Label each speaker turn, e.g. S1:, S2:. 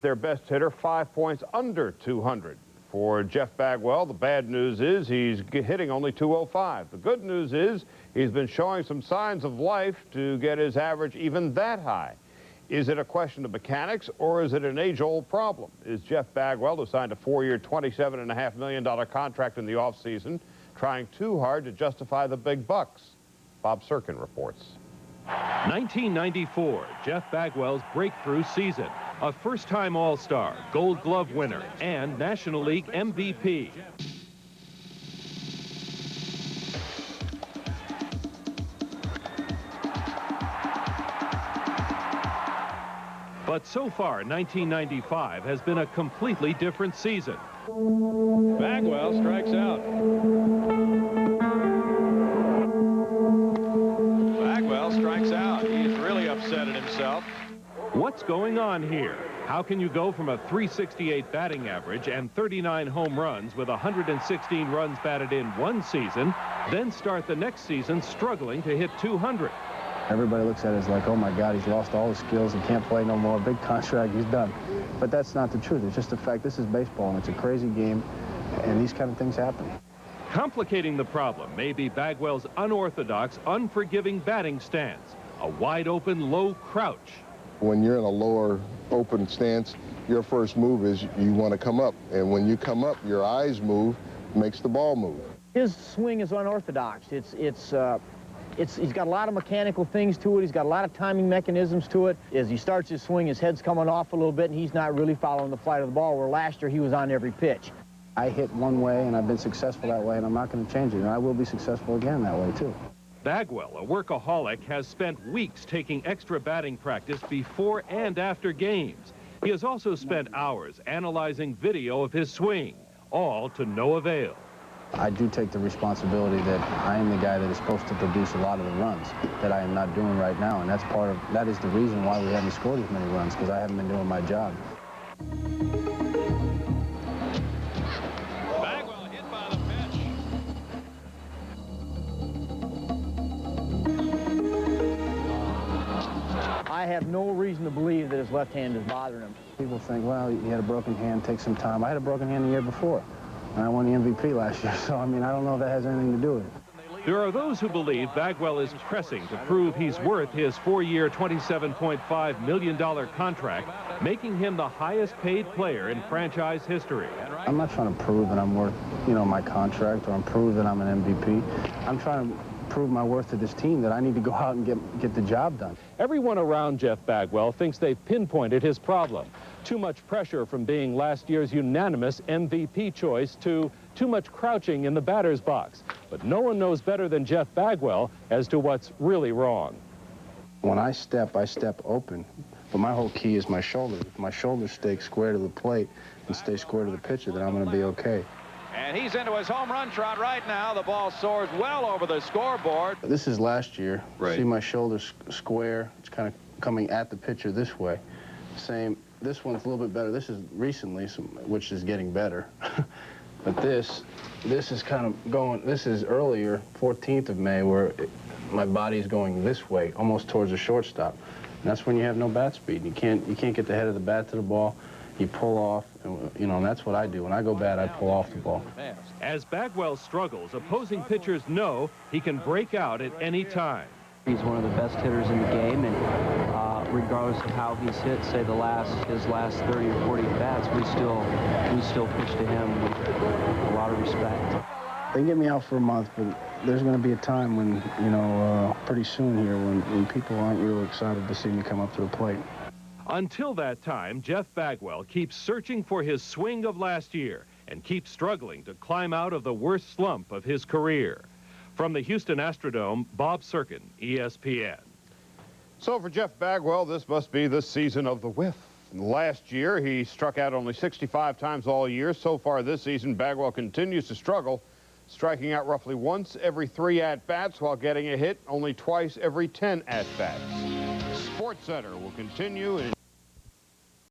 S1: Their best hitter 5 points under 200. For Jeff Bagwell, the bad news is he's hitting only 205. The good news is he's been showing some signs of life to get his average even that high. Is it a question of mechanics, or is it an age-old problem? Is Jeff Bagwell, who signed a 4-year, $27.5 million contract in the offseason, trying too hard to justify the big bucks? Bob Serkin reports.
S2: 1994, Jeff Bagwell's breakthrough season. A first-time All-Star, Gold Glove winner, and National League MVP. But so far, 1995 has been a completely different season.
S3: Bagwell strikes out. Bagwell strikes out. He's really upset at himself.
S2: What's going on here? How can you go from a .368 batting average and 39 home runs with 116 runs batted in one season, then start the next season struggling to hit 200?
S4: Everybody looks at it as like, oh my God, he's lost all his skills, he can't play no more, big contract, he's done. But that's not the truth. It's just the fact this is baseball and it's a crazy game, and these kind of things happen.
S2: Complicating the problem may be Bagwell's unorthodox, unforgiving batting stance, a wide-open, low crouch.
S5: When you're in a lower open stance, your first move is you want to come up. And when you come up, your eyes move, makes the ball move.
S6: His swing is unorthodox. He's got a lot of mechanical things to it. He's got a lot of timing mechanisms to it. As he starts his swing, his head's coming off a little bit, and he's not really following the flight of the ball, where last year he was on every pitch.
S4: I hit one way, and I've been successful that way, and I'm not going to change it. And I will be successful again that way, too.
S2: Bagwell, a workaholic, has spent weeks taking extra batting practice before and after games. He has also spent hours analyzing video of his swing, all to no avail.
S4: I do take the responsibility that I am the guy that is supposed to produce a lot of the runs that I am not doing right now, and that is the reason why we haven't scored as many runs, because I haven't been doing my job.
S6: I have no reason to believe that his left hand is bothering him.
S4: People think, well, he had a broken hand, take some time. I had a broken hand the year before, and I won the MVP last year, so, I mean, I don't know if that has anything to do with it.
S2: There are those who believe Bagwell is pressing to prove he's worth his 4-year, $27.5 million contract, making him the highest-paid player in franchise history.
S4: I'm not trying to prove that I'm worth, my contract, or I'm prove that I'm an MVP. I'm trying to prove my worth to this team, that I need to go out and get the job done.
S2: Everyone around Jeff Bagwell thinks they've pinpointed his problem. Too much pressure from being last year's unanimous MVP choice to too much crouching in the batter's box. But no one knows better than Jeff Bagwell as to what's really wrong.
S4: When I step open, but my whole key is my shoulder. If my shoulders stay square to the plate and stay square to the pitcher, then I'm going to be okay.
S3: And he's into his home run trot right now. The ball soars well over the scoreboard.
S4: This is last year.
S3: Right.
S4: See my shoulders square. It's kind of coming at the pitcher this way. Same. This one's a little bit better. This is recently, which is getting better. But this is kind of going, this is earlier, 14th of May, where my body is going this way, almost towards the shortstop. And that's when you have no bat speed. You can't get the head of the bat to the ball. You pull off, and that's what I do. When I go bat, I pull off the ball.
S2: As Bagwell struggles, opposing pitchers know he can break out at any time.
S7: He's one of the best hitters in the game, and regardless of how he's hit, say his last 30 or 40 bats, we still pitch to him with a lot of respect.
S4: They get me out for a month, but there's going to be a time when, pretty soon here, when people aren't really excited to see me come up to the plate.
S2: Until that time, Jeff Bagwell keeps searching for his swing of last year and keeps struggling to climb out of the worst slump of his career. From the Houston Astrodome, Bob Serkin, ESPN.
S1: So for Jeff Bagwell, this must be the season of the whiff. Last year, he struck out only 65 times all year. So far this season, Bagwell continues to struggle, striking out roughly once every 3 at-bats while getting a hit only twice every 10 at-bats. SportsCenter will continue in